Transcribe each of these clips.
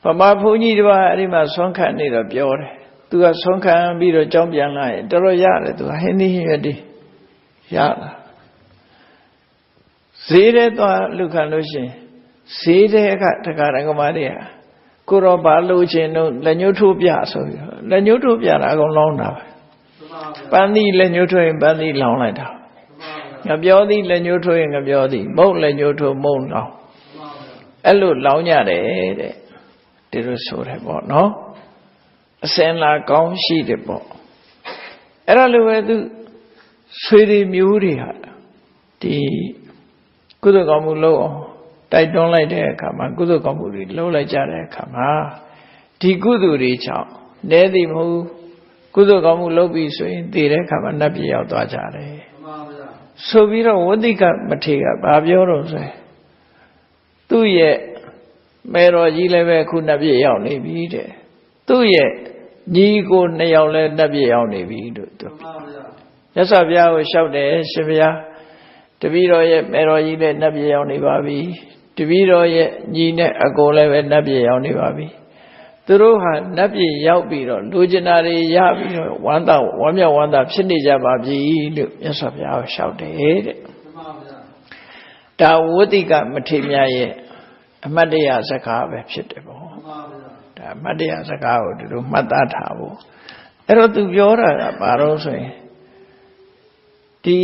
Pama Puni Arima Sonka Nida Biore. Tu a Sonka Bido Jombian Line, Doroyale, to Henny Yadi Yala. Sire to Lucanushi, Sire Takarangamaria, Kuro Balucino, Lanutubia, so Lanutubia, I go long now. Bandi Lanuto and Bandi long like that. Gabiodi Lanuto and Gabiodi, Mo Lanuto, Mo now. Hello, Launia, did a sort of what, no? A sand like gone sheet a ball. Eralu, sweetie Muria, the Kudogamulo, they don't like their come, Kudogamuri, low like Jare come, the Kudu reach out, Neddy move, Kudogamulo be swing, the come and nappy out Jare. So we don't want the material, Babioro say. သူ့ရဲ့မေတော်ကြီးလည်းပဲခုနှစ်ပြည့်ရောက်နေပြီတဲ့သူ့ရဲ့ညီကိုနှစ်ယောက်လည်းနှစ်ပြည့်ရောက်နေပြီလို့သူမြတ်စွာဘုရားကိုလျှောက်တယ်ရှင်ဘုရားတပည့်တော်ရဲ့မေတော်ကြီးလည်းနှစ်ပြည့်ရောက်နေပါပြီတပည့်တော်ရဲ့ညီနဲ့အကိုလည်းပဲနှစ်ပြည့်ရောက်နေပါပြီသူတို့ဟာနှစ်ပြည့်ရောက်ပြီးတော့လူကျင်တာတွေရပြီးတော့ဝမ်းမြောက်ဝမ်းသာဖြစ်နေကြပါပြီလို့မြတ်စွာဘုရားကိုလျှောက်တယ်တဲ့ဒါဝဋ္ဌိကမထေရရဲ့အမတ်တရားစကားပဲဖြစ်တယ်ပေါ့ဒါအမတ်တရားစကားကိုတို့မှတ်သားထားဖို့အဲ့တော့သူပြောတာကဘာလို့ဆိုရင်ဒီ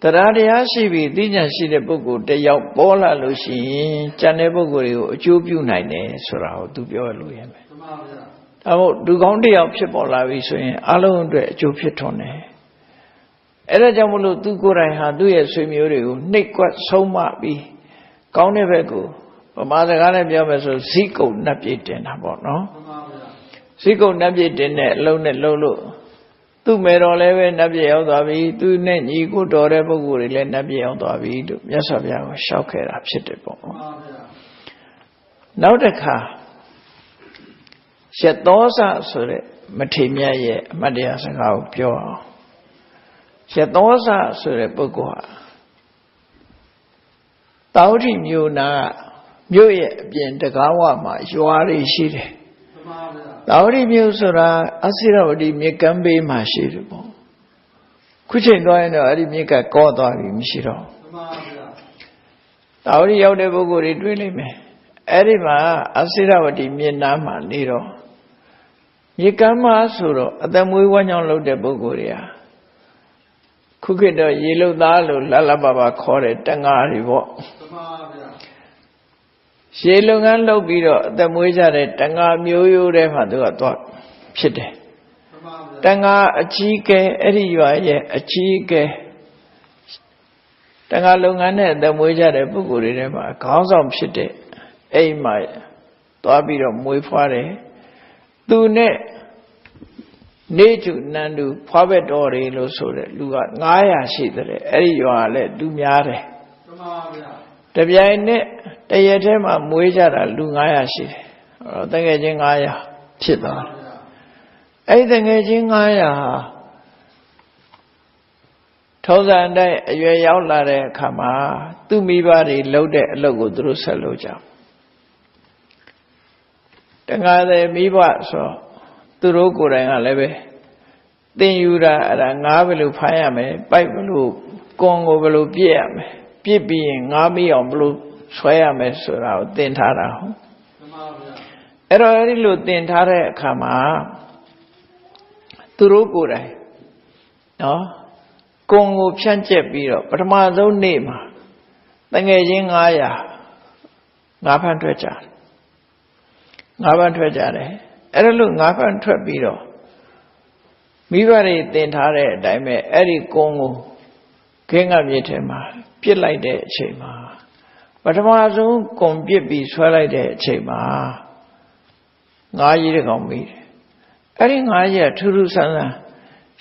တရားတရားရှိပြီးသိဉာဏ်ရှိတဲ့ပုဂ္ဂိုလ်တယောက်ပေါ်လာလို့ရှိရင်ကျန်တဲ့ပုဂ္ဂိုလ်တွေကိုအကျိုးပြုနိုင်တယ်ဆိုတာကိုသူပြောလို့ရမယ်မှန်ပါဗျာဒါမို့လူကောင်းတယောက်ဖြစ်ပေါ်လာပြီဆိုရင်အလုံးအတွက်အကျိုးဖြစ်ထွန်းတယ်အဲ့ဒါကြောင့်မလို့သူကိုယ်တိုင်ဟာသူ့ရဲ့ဆွေမျိုးတွေကိုနှိပ်ကွက်ဆုံးမပြီးကောင်းတဲ့ဘက်ကိုဗမာစကားနဲ့ပြောမယ်ဆိုဇိကုတ်နှပ်ပြည့်တင်တာပေါ့နော်ဇိကုတ်နှပ်ပြည့်တင်တဲ့အလုံးနဲ့လုံးလို့သူ့မေတော်လည်းပဲနှပ်ပြည့်ရောက်သွားပြီသူနဲ့ညီကိုတော်တဲ့ပုဂ္ဂိုလ်တွေလည်းနှပ်ပြည့်ရောက်သွားပြီလို့မြတ်စွာဘုရားကိုရှောက်ခဲ့တာဖြစ်တယ်ပေါ့နောက်တစ်ခါရှက်သောစဆိုတဲ့မထေရမြတ်ရဲ့အမတ်တရားစကားကိုပြောအောင်ရှက်သောစဆိုတဲ့ပုဂ္ဂိုလ်ဟာတောဋ္ဌိမြို့နာမြို့ရဲ့အပြင်တကားဝမှာရွာတွေရှိတယ်တောဋ္ဌိမြို့ဆိုတာအစိရဝတီမြစ်ကမ်းဘေးမှာရှိတယ်ပေါ့ခုချိန်သွားရင်တော့အဲ့ဒီမြစ်ကကောသွားပြီမရှိတော့တောဋ္ဌိရောက်တဲ့ပုဂ္ဂိုလ်တွေတွေ့လိမ့်မယ်အဲ့ဒီမှာအစိရဝတီမြစ်နားမှာနေတော့မြစ်ကမ်းမှာဆိုတော့အသက်မွေးဝမ်းကြောင်းလုပ်တဲ့ပုဂ္ဂိုလ်တွေဟာခုခေတ်တော့ရေလုတ်သားလို့လလပပခေါ်တဲ့တငါတွေပေါ့ရေလုပ်ငန်းလုပ်ပြီးတော့အသက်မွေးကြတဲ့တငါမျိုးရိုးတဲ့မှာသူကသွားဖြစ်တယ်တငါအကြီးကဲအဲ့ဒီရွာရဲ့အကြီးကဲတငါလုပ်ငန်းနဲ့အသက်မွေးကြတဲ့ပုဂ္ဂိုလ်တွေထဲမှာခေါင်းဆောင်ဖြစ်တဲ့အိမ်မှာသွားပြီးတော့မွေးဖွားတယ်သူနဲ့နေကျနန္ဒုဖွားဘက်တော်တွေလို့ဆိုတဲ့လူက900ရှိတယ်အဲ့ဒီရွာလည်းလူများတယ်မှန်ပါဗျာတပြိုင်နဲ့တရက်ထဲမှာမွေးကြတာလူ900ရှိတယ်တကယ်ချင်း900ဖြစ်သွားတယ်အဲ့ဒီတကယ်ချင်း900ဟာထုံးစံတိုင်းအရွယ်ရောက်လာတဲ့အခါမှာသူ့မိဘတွေလှုပ်တဲ့အလုပ်ကိုသူတို့ဆက်လုပ်ကြတခါတည်းမိဘဆိုသူတို့ကိုယ်တိုင်ကလည်းပဲသင်ယူတာအဲ့ဒါငါးဘယ်လိုဖမ်းရမလဲပိုက်ဘယ်လိုကွန်ကိုဘယ်လိုပြည့်ရမလဲပြည့်ပြီးရင်ငါးမိအောင်ဘယ်လိုဆွဲရမလဲဆိုတာကိုသင်ထားတာဟုတ်မှန်ပါဗျာအဲ့တော့အဲ့ဒီလိုသင်ထားတဲ့အခါမှာသူတို့ကိုယ်တိုင်နော်ကွန်ကိုဖြန့်ကျက်ပြီးတော့ပထမဆုံးနေ့မှာတငယ်ချင်း900ငါးဖမ်းထွက်ကြတယ်ငါးဖမ်းထွက်ကြတယ်အဲ့ဒါလို့ငါးဖမ်းထွက်ပြီးတော့မိဘတွေတင်ထားတဲ့အတိုင်းပဲအဲ့ဒီကုန်းကိုခင်းကမြေထဲမှာပြစ်လိုက်တဲ့အချိန်မှာပထမဆုံးကုန်းပြစ်ပြီးဆွဲလိုက်တဲ့အချိန်မှာငါးကြီးတစ်ကောင်မိတယ်အဲ့ဒီငါးကြီးကထူးထူးဆန်းဆန်း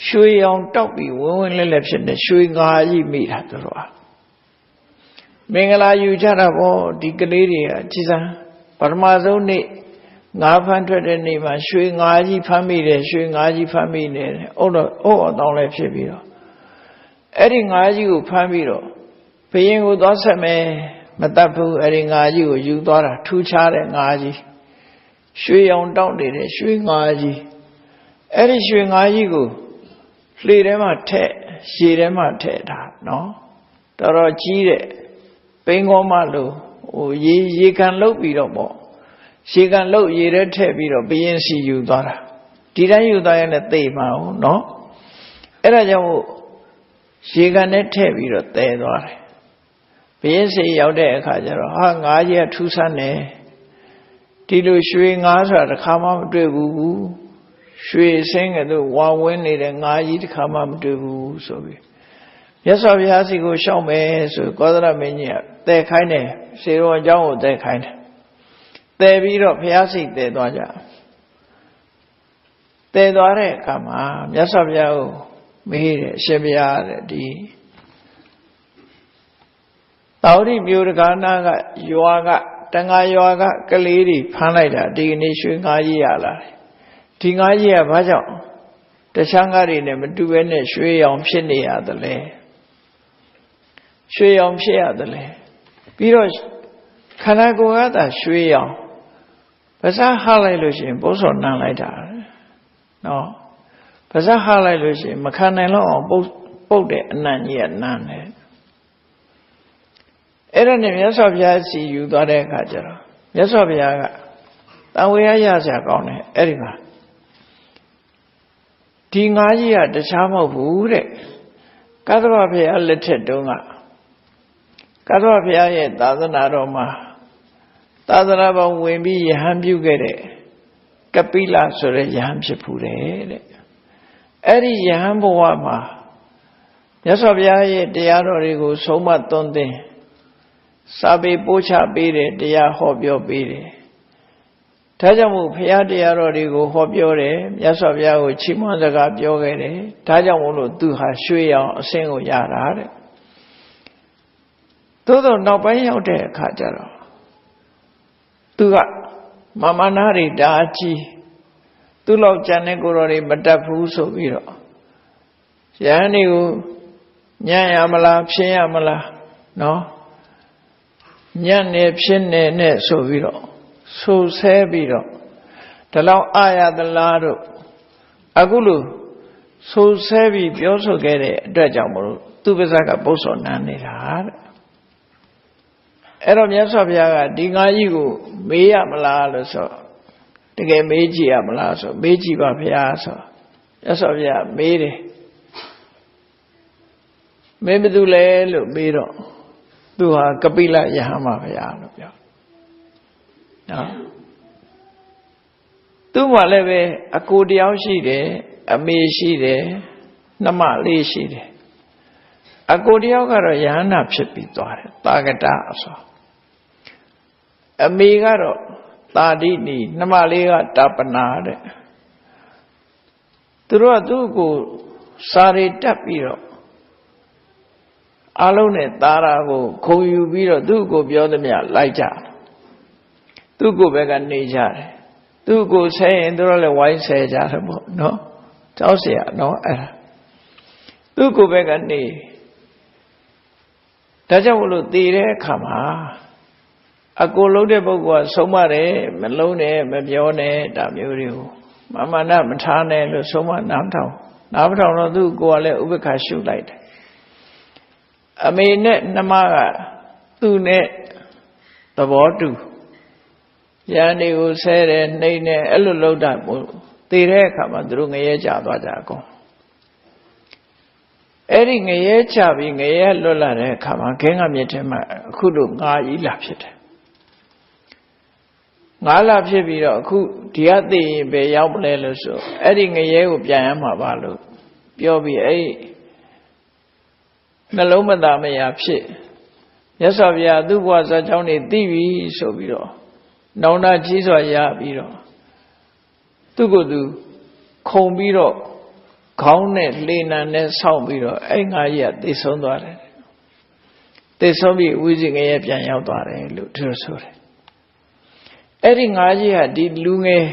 ရွှေရောင်တောက်ပြီးဝင်းဝင်းလဲလဲဖြစ်နေရွှေငါးကြီးမိတာတို့ကမင်္ဂလာယူကြတာပေါ့ဒီကလေးတွေကကြည်စမ်းပထမဆုံးနေ့ငါးဖမ်းထွက်တဲ့နေ့မှာရွှေငါးကြီးဖမ်းမိတယ်ရွှေငါးကြီးဖမ်းမိတယ်အုတ်အောင်လည်းဖြစ်ပြီးတော့အဲ့ဒီငါးကြီးကိုဖမ်းပြီးတော့ဘုရင်ကိုသွားဆက်မယ် မတတ်ဘူးအဲ့ဒီငါးကြီးကိုယူသွားတာထူးခြားတဲ့ငါးကြီးရွှေရောင်တောက်နေတဲ့ရွှေငါးကြီးအဲ့ဒီရွှေငါးကြီးကိုလှေထဲမှာထည့်ရေထဲမှာထည့်တာနော်တော်တော်ကြီးတဲ့ပိန်းကောမလို့ဟိုရေကန်လုတ်ပြီးတော့ပေါ့ရေကန်လုတ်ရေထဲထည့်ပြီးတော့ဘယင်းစီယူသွားတာဒီတိုင်းယူသွားရင်လည်းသိမှာဟုတ်နော်အဲ့ဒါကြောင့်ရေကန်နဲ့ထည့်ပြီးတော့တည်သွားတယ်ဘယင်းစီရောက်တဲ့အခါကျတော့ဟာငါးကြီးကထူးဆန်းတယ်ဒီလိုရွှေငါးဆိုတာတစ်ခါမှမတွေ့ဘူးရွှေစင်းကတို့ဝါဝင်းနေတဲ့ငါးကြီးတစ်ခါမှမတွေ့ဘူးဆိုပြီးမြတ်စွာဘုရားစီကိုရှောက်မယ်ဆိုကောသလမင်းကြီးကတည်ခိုင်းတယ်စေတော်အကြောင်းကိုတည်ခိုင်းတယ်တည်ပြီးတော့ဘုရားစီတည်သွားကြတည်သွားတဲ့အခါမှာမြတ်စွာဘုရားကိုမေးတယ်အရှင်ဘုရားတဲ့ဒီတောရိမြို့တကားနာကရွာကတန်ဃာရွာကကလေးတွေဖမ်းလိုက်တာဒီကနေ့ရွှေငါးကြီးရလာတယ်ဒီငါးကြီးကဘာကြောင့်တခြားငါးတွေနဲ့မတူဘဲနဲ့ရွှေရောင်ဖြစ်နေရတယ်လဲရွှေရောင်ဖြစ်ရတယ်လဲပြီးတော့ခန္ဓာကိုယ်ကသာရွှေရောင်ပါးစပ်ဟလိုက်လို့ရှိရင်ပုတ်စော်နမ်းလိုက်တာနော်ပါးစပ်ဟလိုက်လို့ရှိရင်မခံနိုင်တော့အောင်ပုတ်တဲ့အနံ့ကြီးကနမ်းတယ်အဲ့ဒါနဲ့မြတ်စွာဘုရားစီယူသွားတဲ့အခါကျတော့မြတ်စွာဘုရားကတန်ဝေရရစရာကောင်းတယ်အဲ့ဒီမှာဒီငါးကြီးကတခြားမဟုတ်ဘူးတဲ့ကသဗ္ဗဘုရားလက်ထက်တုန်းကကသဗ္ဗဘုရားရဲ့သာသနာတော်မှာသာသနာပေါင်းဝင်ပြီးယဟန်ပြုခဲ့တဲ့ကပိလဆိုတဲ့ယဟန်ဖြစ်ဖူးတယ်တဲ့အဲ့ဒီယဟန်ဘဝမှာမြတ်စွာဘုရားရဲ့တရားတော်တွေကိုဆုံးမသွန်သင်စာပေပို့ချပေးတယ်တရားဟောပြောပေးတယ်ဒါကြောင့်မို့ဘုရားတရားတော်တွေကိုဟောပြောတယ်မြတ်စွာဘုရားကိုချီးမွမ်းစကားပြောခဲ့တယ်ဒါကြောင့်မို့လို့သူဟာရွှေရောင်အဆင့်ကိုရတာတဲ့သို့တော့နောက်ပိုင်းရောက်တဲ့အခါကျတော့သူကမာနတွေတားကြီးသူ့လောက်ကြံတဲ့ကိုယ်တော်တွေမတတ်ဘူးဆိုပြီးတော့ယဟန်တွေကိုညံ့ရမလားဖြင်းရမလားနော်ညံ့နေဖြင်းနေနဲ့ဆိုပြီးတော့ဆူဆဲပြီးတော့ဒီလောက်အာရသလားတို့အခုလို့ဆူဆဲပြီးပြောဆိုခဲ့တဲ့အတွက်ကြောင့်မလို့သူပါးစပ်ကပုတ်စော်နမ်းနေတာတဲ့အဲ့တော့မြတ်စွာဘုရားကဒီငါးကြီးကိုမေးရမလားလို့ဆိုတကယ်မေးကြည့်ရမလားဆိုမေးကြည့်ပါဘုရားဆိုမြတ်စွာဘုရားမေးတယ်မေးဘယ်သူလဲလို့မေးတော့သူဟာကပိလယဟန်ပါဗျာလို့ပြောနော်သူ့မှာလည်းပဲအကိုတယောက်ရှိတယ်အမေရှိတယ်နှမလေးရှိတယ်အကိုတယောက်ကတော့ယဟန္တာဖြစ်ပြီးသွားတယ်တာဂတဆိုအမေကတော့တာတိနီနှမလေးကတာပနာတဲ့သူတို့ကသူ့ကိုစာရီတက်ပြီးတော့အလုံးနဲ့သားရာကိုခုံယူပြီးတော့သူ့ကိုပြောသမျှလိုက်ကြသူ့ကိုပဲကနေကြတယ်သူ့ကိုဆဲရင်သူတို့လည်းဝိုင်းဆဲကြတယ်ပေါ့နော်ကြောက်เสียနော်အဲ့ဒါသူ့ကိုပဲကနေဒါကြောင့်မလို့တည်တဲ့အခါမှာအကိုလုံးတဲ့ပုဂ္ဂိုလ်ကဆုံးမတယ်မလုံးနဲ့မပြောနဲ့ဒါမျိုးတွေကိုမာနမထားနဲ့လို့ဆုံးမနားထောင်တော့သူ့ကိုယ်ကလည်းဥပ္ပခါရှုလိုက်တယ်အမေနဲ့နှမကသူ့နဲ့သဘောတူရန်တွေကိုဆဲတယ်နှိမ့်တယ်အဲ့လိုလုပ်တာမို့တည်တဲ့အခါမှာသူတို့ငရဲကြသွားကြအကုန်အဲ့ဒီငရဲချပြီးငရဲလွတ်လာတဲ့အခါမှာခင်းကမြစ်ထဲမှာအခုတို့ငါးကြီးလာဖြစ်တယ်ငါးလာဖြစ်ပြီးတော့အခုဒီကသိရင်ပဲရောက်မလဲလို့ဆိုအဲ့ဒီငရဲကိုပြန်ရမှာပါလို့ပြောပြီးအဲ့နှလုံးမသားမယာဖြစ်မြတ်စွာဘုရားသူ့ဘဝဇာကြောင်းနေသိပြီဆိုပြီးတော့နောင်တကြီးစွာရပြီးတော့သူ့ကိုယ်သူခုံပြီးတော့ခေါင်းနဲ့လှေနံနဲ့ဆောက်ပြီးတော့အဲ့ငါကြီးကသိဆုံးသွားတယ်သိဆုံးပြီးဝိဇိငရဲပြန်ရောက်သွားတယ်လို့သူတို့ဆိုတယ်အဲ့ဒီငါကြီးကဒီလူငယ်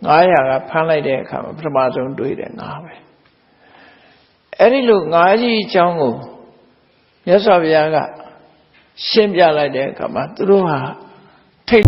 900ကဖမ်းလိုက်တဲ့အခါမှာပထမဆုံးတွေ့တယ်ငါပဲအဲ့ဒီလိုငါကြီးအကြောင်းကိုမြတ်စွာဘုရားက ရှင်းပြလိုက်တဲ့အခါမှာသူတို့ဟာထိတ်